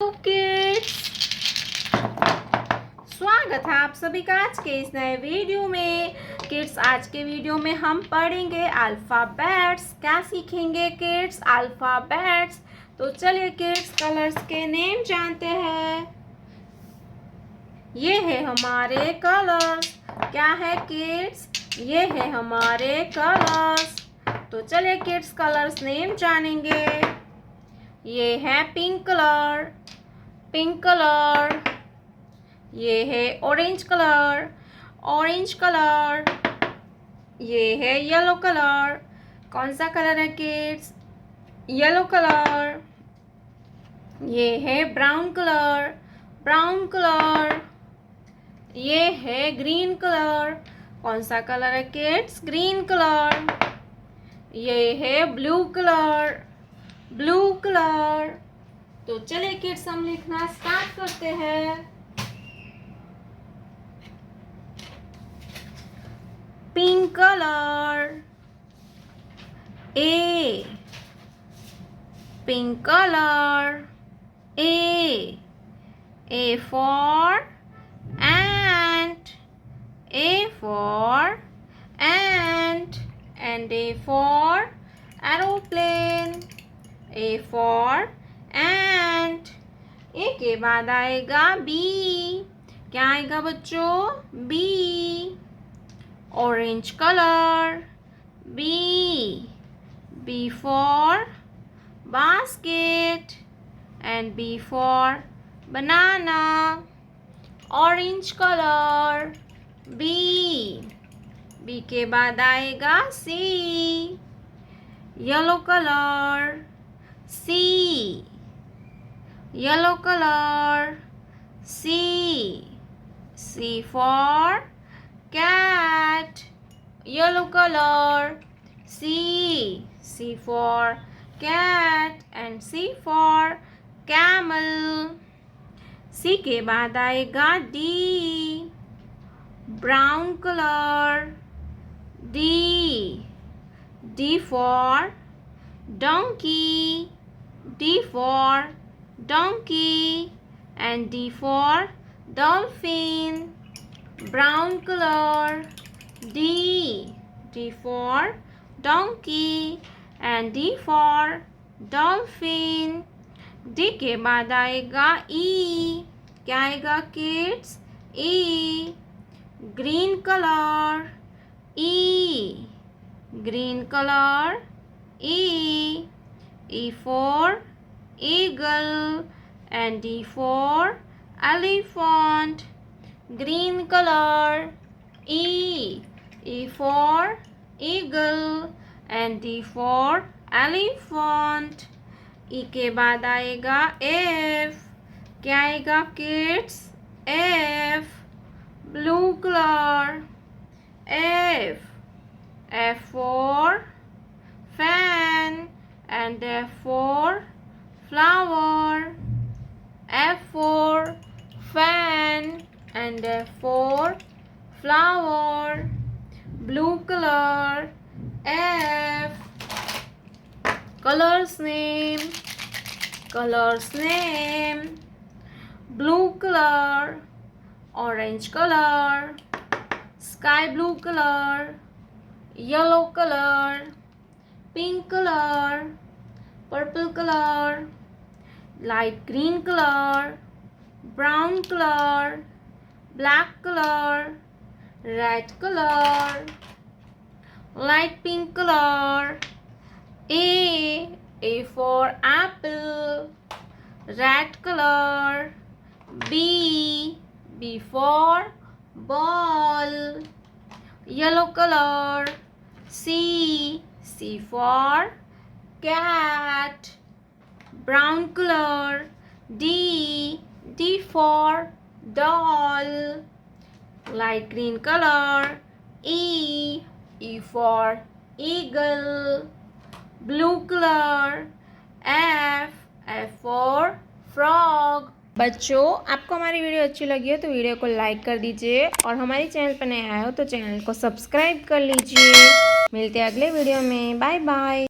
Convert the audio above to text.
Kids, स्वागत है आप सभी का आज के इस नए वीडियो में। किड्स, आज के वीडियो में हम पढ़ेंगे अल्फ़ाबेट्स। क्या सीखेंगे किड्स? अल्फ़ाबेट्स। तो चलिए किड्स, कलर्स के नेम जानते हैं। ये है हमारे कलर्स। क्या है किड्स? ये है हमारे कलर्स। तो चलिए किड्स, कलर्स नेम जानेंगे। ये है पिंक कलर, पिंक कलर। ये है ऑरेंज कलर, ऑरेंज कलर। ये है येलो कलर। कौन सा कलर है किड्स? Yellow colour. ये है ब्राउन कलर, ब्राउन कलर। ये है ग्रीन कलर। कौन सा कलर है किड्स? Green colour. ये है ब्लू कलर, ब्लू कलर। तो चलिए किड्स, हम लिखना स्टार्ट करते हैं। Pink colour, A, pink colour, A for ant, A for ant, and A for aeroplane, A for ant। A के बाद आएगा बी। क्या आएगा बच्चों? B. Orange colour, B, B for basket, and B for banana। Orange colour, B, B के बाद आएगा C. Yellow colour, C, yellow colour, C, C for cat, yellow color, C, C for cat, and C for camel। C के बाद आएगा D, brown color, D, D for donkey, D for donkey, and D for dolphin। brown color, D, D for donkey, and D for dolphin। D के बाद आएगा E। क्या आएगा kids? E, green color, E, green color, E, E for eagle, and D for elephant। green color, E, E for eagle, and D for elephant। E के बाद आएगा F। क्या आएगा kids? F, blue color, F, F for fan, and F for flower, F for fan, and F for flower। blue color, F। colors name, colors name, blue color, orange color, sky blue color, yellow color, pink color, purple color, light green color, brown color, black color, red color, light pink color। A for apple, red color, B, B for ball, yellow color, C, C for cat, brown color, D, D for doll, light green color, E, E for eagle, blue color, F, F for frog। बच्चों, आपको हमारी video अच्छी लगी हो तो video को like कर दीजिए, और हमारे चैनल पर नए आए हो तो चैनल को सब्सक्राइब कर लीजिए। मिलते हैं अगले वीडियो में। Bye bye.